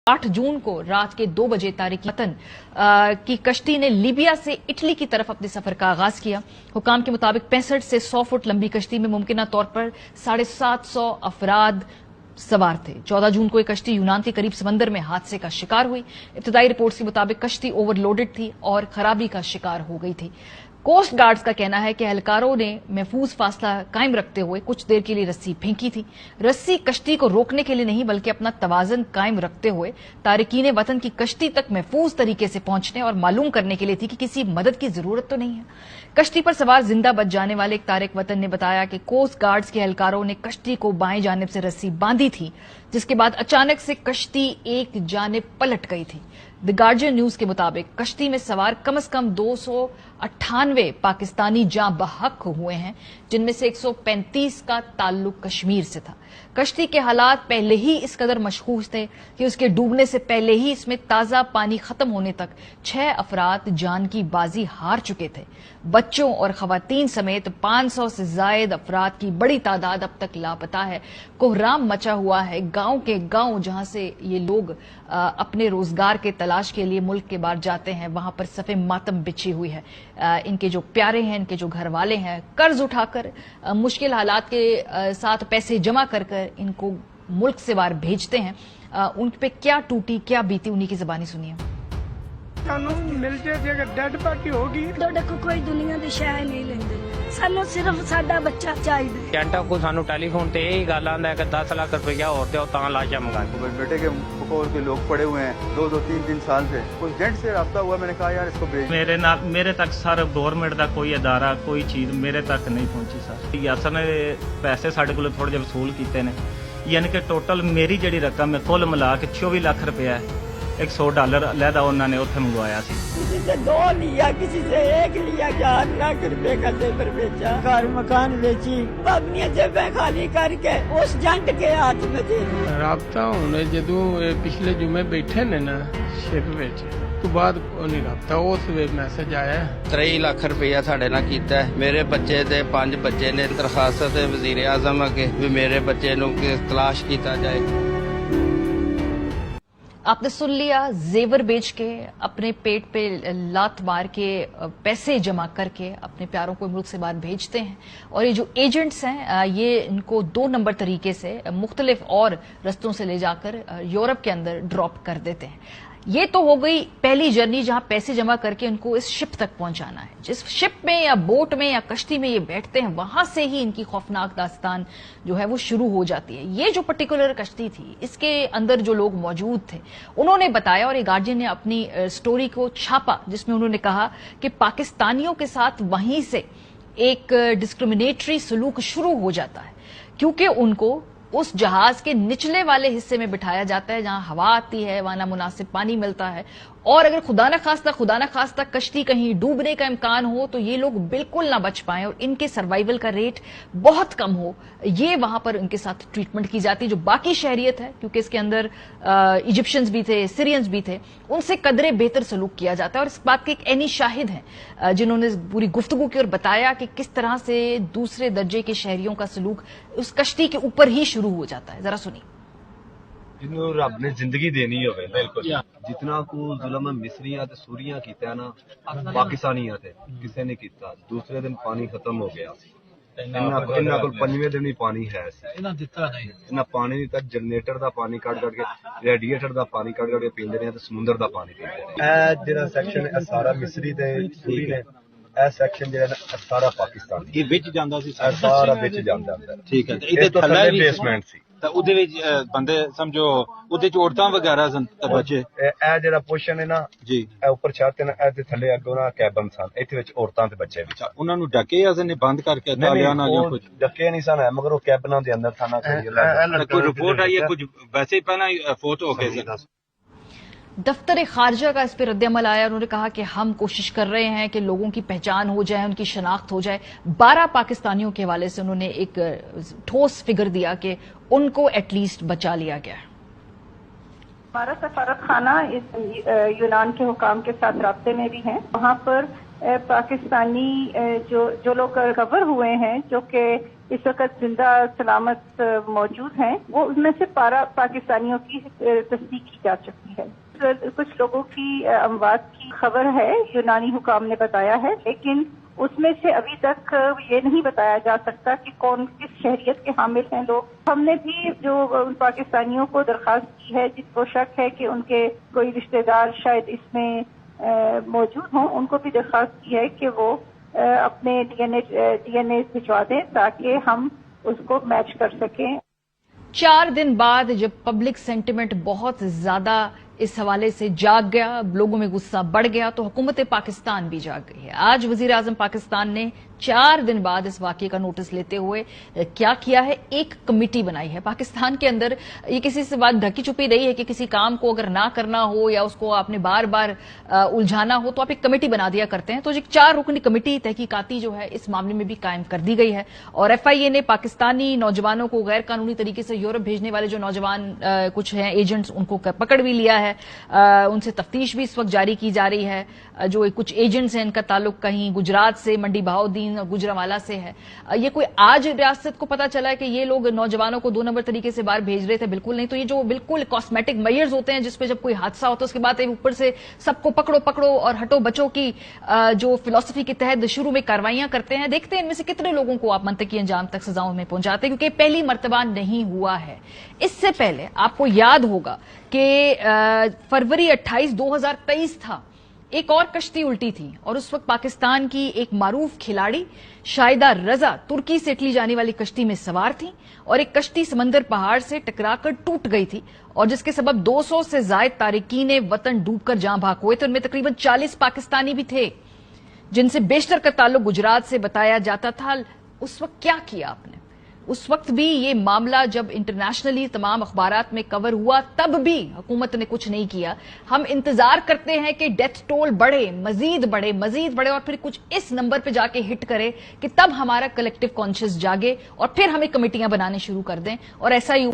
8 जून को रात के 2 बजे तारिक वतन की कश्ती ने लीबिया से इटली की तरफ अपने सफर का आगाज किया। हुकाम के मुताबिक 65 से 100 फुट लंबी कश्ती में मुमकिन तौर पर 750 अफराद सवार थे। 14 जून को एक कश्ती यूनान के करीब समंदर में हादसे का शिकार हुई। इब्तदाई रिपोर्ट्स के मुताबिक कश्ती ओवरलोडेड थी और खराबी का शिकार हो गई थी। कोस्ट गार्ड्स का कहना है कि एहलकारों ने महफूज फासला कायम रखते हुए कुछ देर के लिए रस्सी फेंकी थी। रस्सी कश्ती को रोकने के लिए नहीं बल्कि अपना तवाजन कायम रखते हुए तारिकीन वतन की कश्ती तक महफूज तरीके से पहुंचने और मालूम करने के लिए थी कि किसी मदद की जरूरत तो नहीं है। कश्ती पर सवार जिंदा बच जाने वाले एक तारिक वतन ने बताया कि कोस्ट गार्ड्स के एहलकारों ने कश्ती को बाएं जानिब से रस्सी बांधी थी, जिसके बाद अचानक से कश्ती एक जानिब पलट गई थी। द गार्जियन न्यूज के मुताबिक कश्ती में सवार कम से कम 298 पाकिस्तानी जाँ बहक हुए हैं, जिनमें से 135 का ताल्लुक कश्मीर से था। कश्ती के हालात पहले ही इस कदर मशकूक थे कि उसके डूबने से पहले ही इसमें ताजा पानी खत्म होने तक 6 अफराद जान की बाजी हार चुके थे। बच्चों और खवातीन समेत 500 से जायद अफराद की बड़ी तादाद अब तक लापता है। कोहराम मचा हुआ है गांव के गांव, जहां से ये लोग अपने रोजगार के तलाश के लिए मुल्क के बाहर जाते हैं। वहां पर सफ़े मातम बिछी हुई है। इनके जो प्यारे हैं, इनके जो घर वाले हैं, कर्ज उठाकर मुश्किल हालात के साथ पैसे जमा कर इनको मुल्क से बाहर भेजते हैं। उन पे क्या टूटी क्या बीती, उन्हीं की ज़बानी सुनिए। मिल जाए डेड पार्टी होगी तो कोई दुनिया की शह नहीं लेंगे, सानू सिर्फ साडा बच्चा चाहिए। कैंटा को सानू टेलीफोन ते यही गल आंदा है कि 10 लाख रुपया और दो तां लाशा मंगा। बेटे के फुकोर के लोग पड़े हुए हैं 2-3 साल से। उस जेंट से रास्ता हुआ, मैंने कहा यार इसको भेज। मेरे तक सर गवर्नमेंट का कोई अदारा कोई चीज मेरे तक नहीं पहुंची सर। यासर ने पैसे साढ़े को थोड़े जिहे वसूल किए ने, यानी कि टोटल मेरी जी रकम है कुल मिला के 24 लाख रुपया है। $100 अलहदा उन्होंने उत्थे मंगवाया सी। किसी से 2 लिया, किसी से 1 लिया, 4 लाख रुपए का जेवर बेचा, घर मकान बेची, अपनी जेबें खाली करके उस जंट के हाथ में दे। राबता होने जदों पिछले जुमे बैठे ने ना शिप विच तो बाद नहीं राबता, उस वे मैसेज आया 23 लाख रुपया साढ़े नाल कीता है। मेरे बच्चे दे 5 बच्चे ने दरखास्त वजीर आजम अगे भी मेरे बच्चे नूं तलाश किया जाए। आपने सुन लिया, जेवर बेच के अपने पेट पे लात मार के पैसे जमा करके अपने प्यारों को मुल्क से बाहर भेजते हैं। और ये जो एजेंट्स हैं ये इनको 2 नंबर तरीके से मुख्तलिफ और रस्तों से ले जाकर यूरोप के अंदर ड्रॉप कर देते हैं। ये तो हो गई पहली जर्नी जहां पैसे जमा करके उनको इस शिप तक पहुंचाना है। जिस शिप में या बोट में या कश्ती में ये बैठते हैं, वहां से ही इनकी खौफनाक दास्तान जो है वो शुरू हो जाती है। ये जो पर्टिकुलर कश्ती थी, इसके अंदर जो लोग मौजूद थे उन्होंने बताया, और ये गार्जियन ने अपनी स्टोरी को छापा, जिसमें उन्होंने कहा कि पाकिस्तानियों के साथ वहीं से एक डिस्क्रिमिनेटरी सलूक शुरू हो जाता है, क्योंकि उनको उस जहाज के निचले वाले हिस्से में बिठाया जाता है जहां हवा आती है, वहां ना मुनासिब पानी मिलता है, और अगर खुदा न खास्ता कश्ती कहीं डूबने का इम्कान हो तो ये लोग बिल्कुल ना बच पाए और इनके सर्वाइवल का रेट बहुत कम हो, ये वहां पर उनके साथ ट्रीटमेंट की जाती है। जो बाकी शहरियत है, क्योंकि इसके अंदर इजिप्शियंस भी थे, सीरियंस भी थे, उनसे कदरे बेहतर सलूक किया जाता है। और इस बात के एक ऐनी शाहिद हैं जिन्होंने पूरी गुफ्तगू की और बताया कि किस तरह से दूसरे दर्जे के शहरियों का सलूक उस कश्ती के ऊपर ही शुरू हो जाता है। जरा सुनिए। जिन्हों रब ने जिंदगी देनी होवे, बिल्कुल जितना को जुल्म मिस्रियां ते सूरियां कीता ना पाकिस्तानियां ते किसी ने कीता। दूसरे दिन पानी खत्म हो गया, इन्हां कोल 5वें दिन ही पानी है, इन्हां पानी नहीं तक जनरेटर दा पानी कट के रेडिएटर दा पानी कट के पींदे रहे ते समुंदर दा पानी पींदे रहे। ए जेड़ा सेक्शन है सारा मिस्री ते सूरी ने, ए सेक्शन जेड़ा सारा पाकिस्तान ये विच जांदा सी, सारा विच जांदा है। ठीक है, इधर थल्ले बेसमेंट सी ਤਾਂ ਉਹਦੇ ਵਿੱਚ ਬੰਦੇ ਸਮਝੋ ਉਹਦੇ ਚ ਔਰਤਾਂ ਵਗੈਰਾ ਸਨ ਬੱਚੇ। ਇਹ ਜਿਹੜਾ ਪੋਰਸ਼ਨ ਹੈ ਨਾ ਜੀ, ਇਹ ਉੱਪਰ ਛੱਤ ਹੈ ਨਾ, ਇਹਦੇ ਥੱਲੇ ਅੱਗੋਂ ਨਾ ਕੈਬਨ ਸਨ, ਇੱਥੇ ਵਿੱਚ ਔਰਤਾਂ ਤੇ ਬੱਚੇ ਵੀ। ਉਹਨਾਂ ਨੂੰ ਢੱਕੇ ਜਾਂ ਨੇ ਬੰਦ ਕਰਕੇ ਤਾਲਿਆਂ ਨਾਲ ਜਾਂ ਕੁਝ ਢੱਕੇ ਨਹੀਂ ਸਨ, ਮਗਰ ਉਹ ਕੈਬਨਾਂ ਦੇ ਅੰਦਰ ਥਾਣਾ ਕੋਈ ਰਿਪੋर्ट आई है कुछ वैसे ही पहला फोत हो गए। दफ्तर खारजा का इस पर रद्दअमल आया। उन्होंने कहा कि हम कोशिश कर रहे हैं कि लोगों की पहचान हो जाए, उनकी शनाख्त हो जाए। 12 पाकिस्तानियों के हवाले से उन्होंने एक ठोस फिगर दिया कि उनको एटलीस्ट बचा लिया गया है। ہمارا سفارت خانہ اس یونان کے حکام کے ساتھ رابطے میں بھی ہیں. وہاں پر پاکستانی جو لوگ ریکور ہوئے ہیں جو کہ اس وقت زندہ سلامت موجود ہیں وہ ان میں سے 12 پاکستانیوں کی تصدیق کی جا چکی ہے. کچھ لوگوں کی اموات کی خبر ہے یونانی حکام نے بتایا ہے, لیکن اس میں سے ابھی تک یہ نہیں بتایا جا سکتا کہ کون کس شہریت کے حامل ہیں لوگ. ہم نے بھی جو ان پاکستانیوں کو درخواست کی ہے جن کو شک ہے کہ ان کے کوئی رشتہ دار شاید اس میں موجود ہوں, ان کو بھی درخواست کی ہے کہ وہ اپنے ڈی این اے بھجوا دیں تاکہ ہم اس کو میچ کر سکیں. 4 دن بعد جب پبلک سینٹیمنٹ بہت زیادہ اس حوالے سے جاگ گیا, لوگوں میں غصہ بڑھ گیا, تو حکومت پاکستان بھی جاگ گئی ہے. آج وزیر اعظم پاکستان نے 4 دن بعد اس واقعے کا نوٹس لیتے ہوئے کیا کیا ہے, ایک کمیٹی بنائی ہے. پاکستان کے اندر یہ کسی سے بات ڈھکی چھپی نہیں ہے کہ کسی کام کو اگر نہ کرنا ہو یا اس کو آپ نے بار بار الجھانا ہو تو آپ ایک کمیٹی بنا دیا کرتے ہیں. تو ایک 4 رکنی کمیٹی تحقیقاتی جو ہے اس معاملے میں بھی قائم کر دی گئی ہے. اور ایف آئی اے نے پاکستانی نوجوانوں کو غیر قانونی طریقے سے یورپ بھیجنے والے جو نوجوان کچھ ہیں ایجنٹس, ان کو پکڑ بھی لیا ہے. ان سے تفتیش بھی اس وقت جاری کی جا رہی ہے. جو کچھ ایجنٹس ہیں ان کا تعلق کہیں گجرات سے, منڈی بہاؤدین اور گجرانوالہ سے ہے. یہ کوئی آج ریاست کو پتا چلا ہے کہ یہ لوگ نوجوانوں کو 2 نمبر طریقے سے باہر بھیج رہے تھے؟ بالکل نہیں. تو یہ جو بالکل کاسمیٹک میئرز ہوتے ہیں جس پہ جب کوئی حادثہ ہوتا ہے اس کے بعد اوپر سے سب کو پکڑو اور ہٹو بچوں کی جو فلسفی کے تحت شروع میں کاروائیاں کرتے ہیں, دیکھتے ہیں ان میں سے کتنے لوگوں کو آپ منطقی انجام تک سزاؤں میں پہنچاتے ہیں, کیونکہ پہلی مرتبہ نہیں ہوا ہے. اس سے پہلے آپ کو یاد ہوگا کہ فروری 28, 2023 تھا, ایک اور کشتی الٹی تھی اور اس وقت پاکستان کی ایک معروف کھلاڑی شاہدہ رضا ترکی سے اٹلی جانے والی کشتی میں سوار تھی اور ایک کشتی سمندر پہاڑ سے ٹکرا کر ٹوٹ گئی تھی اور جس کے سبب 200 سے زائد تارکین وطن ڈوب کر جاں بھاگ ہوئے تھے. ان میں تقریباً 40 پاکستانی بھی تھے جن سے بیشتر کا تعلق گجرات سے بتایا جاتا تھا. اس وقت کیا کیا آپ نے؟ اس وقت بھی یہ معاملہ جب انٹرنیشنلی تمام اخبارات میں کور ہوا تب بھی حکومت نے کچھ نہیں کیا. ہم انتظار کرتے ہیں کہ ڈیتھ ٹول بڑھے, مزید بڑھے اور پھر کچھ اس نمبر پہ جا کے ہٹ کرے کہ تب ہمارا کلیکٹیو کانشیس جاگے اور پھر ہمیں کمیٹیاں بنانے شروع کر دیں. اور ایسا ہی